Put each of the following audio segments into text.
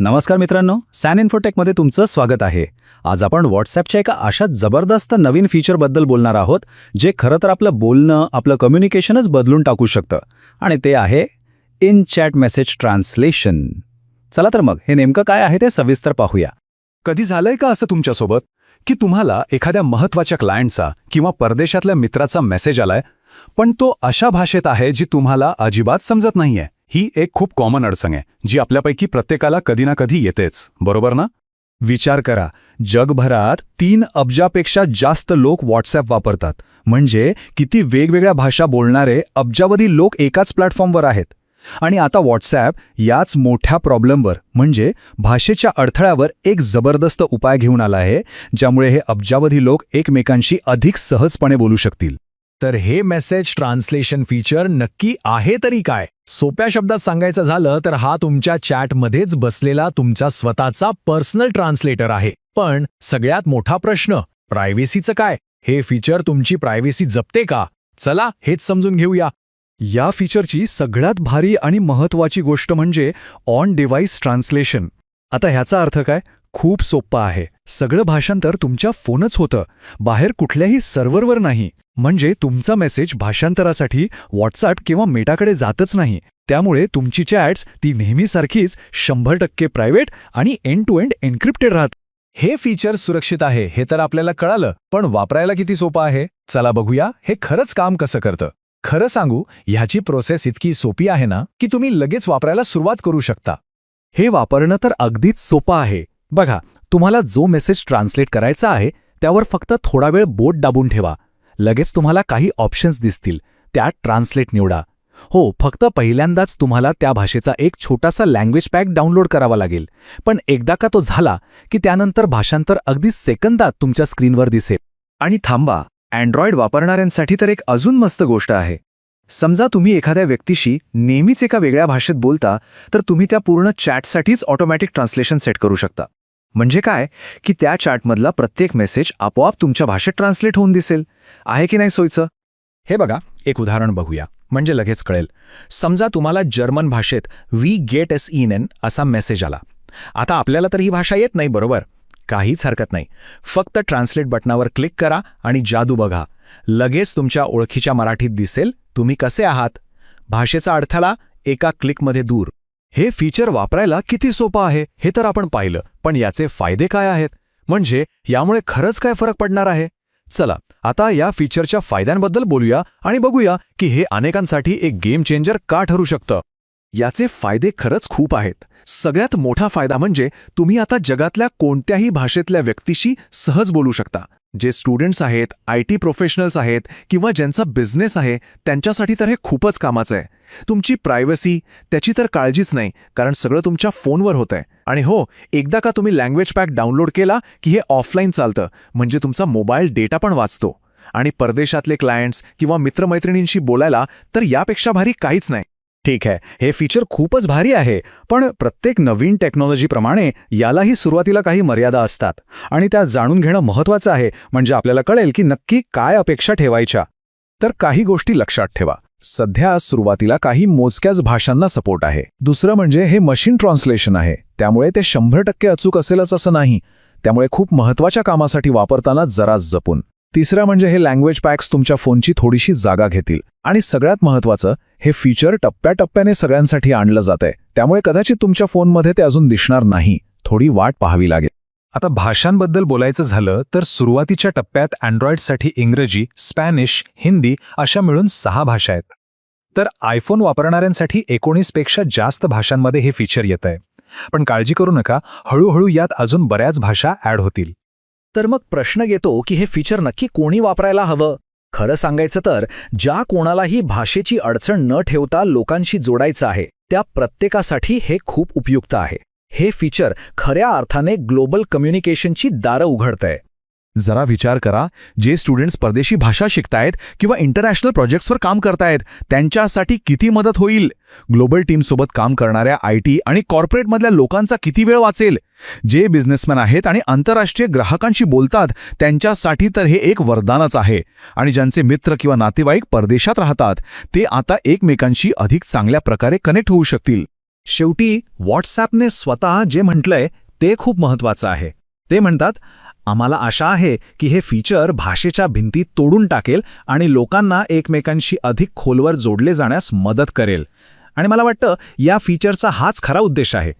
नमस्कार मित्रांनो, सॅन इन्फोटेकमध्ये तुमचं स्वागत आहे. आज आपण व्हॉट्सॲपच्या एका अशा जबरदस्त नवीन फीचरबद्दल बोलणार आहोत, जे खरं तर आपलं बोलणं, आपलं कम्युनिकेशनच बदलून टाकू शकतं. आणि ते आहे इन चॅट मेसेज ट्रान्सलेशन. चला तर मग हे नेमकं काय आहे ते सविस्तर पाहूया. कधी झालंय का असं तुमच्यासोबत की तुम्हाला एखाद्या महत्त्वाच्या क्लायंटचा किंवा परदेशातल्या मित्राचा मेसेज आलाय, पण तो अशा भाषेत आहे जी तुम्हाला अजिबात समजत नाहीये? ही एक खूप कॉमन अडचण आहे, जी आपल्यापैकी प्रत्येकाला कधी ना कधी येतेच, बरोबर ना? विचार करा, जगभरात 3 अब्जापेक्षा जास्त लोक व्हॉट्सॲप वापरतात. म्हणजे किती वेगवेगळ्या भाषा बोलणारे अब्जावधी लोक एकाच प्लॅटफॉर्मवर आहेत. आणि आता व्हॉट्सॲप याच मोठ्या प्रॉब्लेमवर म्हणजे भाषेच्या अडथळ्यावर एक जबरदस्त उपाय घेऊन आला आहे, ज्यामुळे हे अब्जावधी लोक एकमेकांशी अधिक सहजपणे बोलू शकतील. तर हे मेसेज ट्रान्सलेशन फीचर नक्की आहे तरी काय? सोप्या शब्दात सांगायचं झालं तर हा तुमच्या चॅटमध्येच बसलेला तुमचा स्वतःचा पर्सनल ट्रान्सलेटर आहे. पण सगळ्यात मोठा प्रश्न, प्रायव्हसीचं काय? हे फीचर तुमची प्रायव्हसी जपते का? चला हेच समजून घेऊया. या फीचरची सगळ्यात भारी आणि महत्त्वाची गोष्ट म्हणजे ऑन डिव्हाइस ट्रान्सलेशन. आता ह्याचा अर्थ काय? खूप सोप्पा आहे. सगळं भाषांतर तुमच्या फोनच होतं, बाहेर कुठल्याही सर्व्हरवर नाही. म्हणजे तुमचा मेसेज भाषांतरासाठी व्हॉट्सॲप किंवा मेटाकडे जातच नाही. त्यामुळे तुमची चॅट्स ती नेहमीसारखीच 100% प्रायव्हेट आणि एंड टू एंड एन्क्रिप्टेड राहत. हे फीचर सुरक्षित आहे हे तर आपल्याला कळालं, पण वापरायला किती सोपं आहे? चला बघूया हे खरंच काम कसं करतं. खरं सांगू, ह्याची प्रोसेस इतकी सोपी आहे ना की तुम्ही लगेच वापरायला सुरुवात करू शकता. हे वापरणं तर अगदीच सोपं आहे. बघा, तुम्हाला जो मेसेज ट्रान्सलेट करायचा आहे त्यावर फक्त थोडा वेळ बोट दाबून ठेवा. लगेच तुम्हाला काही ऑप्शन्स दिसतील, त्यात ट्रान्सलेट निवडा. हो, फक्त पहिल्यांदाच तुम्हाला त्या भाषेचा एक छोटासा लँग्वेज पॅक डाउनलोड करावा लागेल. पण एकदा का तो झाला की त्यानंतर भाषांतर अगदी सेकंदात तुमच्या स्क्रीनवर दिसेल. आणि थांबा, अँड्रॉइड वापरणाऱ्यांसाठी तर एक अजून मस्त गोष्ट आहे. समजा तुम्ही एखाद्या व्यक्तीशी नेहमीच एका वेगळ्या भाषेत बोलता, तर तुम्ही त्या पूर्ण चॅटसाठीच ऑटोमॅटिक ट्रान्सलेशन सेट करू शकता. म्हणजे काय की त्या चॅटमधला प्रत्येक मेसेज आपोआप तुमच्या भाषेत ट्रान्सलेट होऊन दिसेल. आहे की नाही सोयीचं? हे बघा, एक उदाहरण बघूया म्हणजे लगेच कळेल. समजा तुम्हाला जर्मन भाषेत वी गेट एस इन असा मेसेज आला. आता आपल्याला तर ही भाषा येत नाही, बरोबर? काहीच हरकत नाही. फक्त ट्रान्सलेट बटनावर क्लिक करा आणि जादू बघा. लगेच तुमच्या ओळखीच्या मराठीत दिसेल तुम्ही कसे आहात. भाषेचा अडथळा एका क्लिकमध्ये दूर. हे फीचर वापरायला किती सोपं आहे हे तर आपण पाहिलं, पण याचे फायदे काय आहेत? म्हणजे यामुळे खरंच काय फरक पडणार आहे? चला आता या फीचरच्या फायद्यांबद्दल बोलूया आणि बघूया की हे अनेकांसाठी एक गेम चेंजर का ठरू शकतं. याचे फायदे खरंच खूप आहेत. सगळ्यात मोठा फायदा म्हणजे तुम्ही आता जगातल्या कोणत्याही भाषेतल्या व्यक्तीशी सहज बोलू शकता. जे स्टुडंट्स आहेत, IT प्रोफेशनल्स आहेत किंवा ज्यांचा बिझनेस आहे, त्यांच्यासाठी तर हे खूपच कामाचं आहे. तुमची प्रायव्हसी त्याची तर काळजीच नाही, कारण सगळं तुमच्या फोनवर होतंय. आणि हो, एकदा का तुम्ही लँग्वेज पॅक डाउनलोड केला की हे ऑफलाईन चालतं, म्हणजे तुमचा मोबाईल डेटा पण वाचतो. आणि परदेशातले क्लायंट्स किंवा मित्रमैत्रिणींशी बोलायला तर यापेक्षा भारी काहीच नाही. ठीक आहे, हे फीचर खूपच भारी आहे, पण प्रत्येक नवीन टेक्नॉलॉजीप्रमाणे यालाही सुरुवातीला काही मर्यादा असतात आणि त्या जाणून घेणं महत्त्वाचं आहे. म्हणजे आपल्याला कळेल की नक्की काय अपेक्षा ठेवायच्या. तर काही गोष्टी लक्षात ठेवा. सध्या सुरुवातीला काही मोजक्याच भाषांना सपोर्ट आहे. दुसरं म्हणजे हे मशीन ट्रान्सलेशन आहे, त्यामुळे ते 100% अचूक असेलच असं नाही. त्यामुळे खूप महत्त्वाच्या कामासाठी वापरताना जरा जपून. तिसरं म्हणजे हे लँग्वेज पॅक्स तुमच्या फोनची थोडीशी जागा घेतील. आणि सगळ्यात महत्त्वाचं, हे फीचर टप्प्याटप्प्याने सगळ्यांसाठी आणलं जातंय, त्यामुळे कदाचित तुमच्या फोनमध्ये ते अजून दिसणार नाही. थोडी वाट पाहावी लागेल. आता भाषांबद्दल बोलायचं झालं तर सुरुवातीच्या टप्प्यात अँड्रॉइडसाठी इंग्रजी, स्पॅनिश, हिंदी अशा मिळून 6 भाषा आहेत. तर आयफोन वापरणाऱ्यांसाठी 19 पेक्षा जास्त भाषांमध्ये हे फीचर येतंय. पण काळजी करू नका, हळूहळू यात अजून बऱ्याच भाषा ॲड होतील. तर मग प्रश्न येतो की हे फीचर नक्की कोणी वापरायला हवं? खरं सांगायचं तर ज्या कोणालाही भाषेची अडचण न ठेवता लोकांशी जोडायचं आहे, त्या प्रत्येकासाठी हे खूप उपयुक्त आहे. हे फीचर खऱ्या अर्थाने ग्लोबल कम्युनिकेशनची दारं उघडतंय. जरा विचार करा, जे स्टुडंट्स परदेशी भाषा शिकतायत किंवा इंटरनॅशनल प्रोजेक्ट्सवर काम करतायत, त्यांच्यासाठी किती मदत होईल. ग्लोबल टीमसोबत काम करणाऱ्या IT आणि कॉर्पोरेटमधल्या लोकांचा किती वेळ वाचेल. जे बिझनेसमॅन आहेत आणि आंतरराष्ट्रीय ग्राहकांशी बोलतात, त्यांच्यासाठी तर हे एक वरदानच आहे. आणि ज्यांचे मित्र किंवा नातेवाईक परदेशात राहतात, ते आता एकमेकांशी अधिक चांगल्या प्रकारे कनेक्ट होऊ शकतील. शेवटी व्हॉट्सॲपने स्वतः जे म्हटलंय ते खूप महत्त्वाचं आहे. ते म्हणतात, आम्हाला आशा आहे की हे फीचर भाषेच्या भिंती तोडून टाकेल आणि लोकांना एकमेकांशी अधिक खोलवर जोडले जाण्यास मदत करेल. आणि मला वाटतं या फीचरचा हाच खरा उद्देश आहे.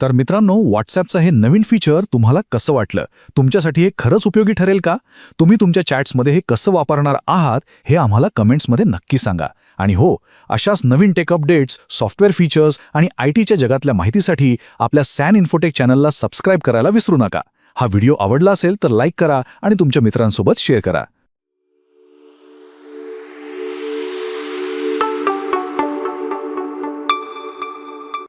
तर मित्रांनो, व्हॉट्सॲपचं हे नवीन फीचर तुम्हाला कसं वाटलं? तुमच्यासाठी हे खरंच उपयोगी ठरेल का? तुम्ही तुमच्या चॅट्समध्ये हे कसं वापरणार आहात हे आम्हाला कमेंट्समध्ये नक्की सांगा. आणि हो, अशाच नवीन टेक अपडेट्स, सॉफ्टवेअर फीचर्स आणि आयटीच्या जगातल्या माहितीसाठी आपल्या सॅन इन्फोटेक चॅनलला सबस्क्राईब करायला विसरू नका. हा व्हिडिओ आवडला असेल तर लाईक करा आणि तुमच्या मित्रांसोबत शेअर करा.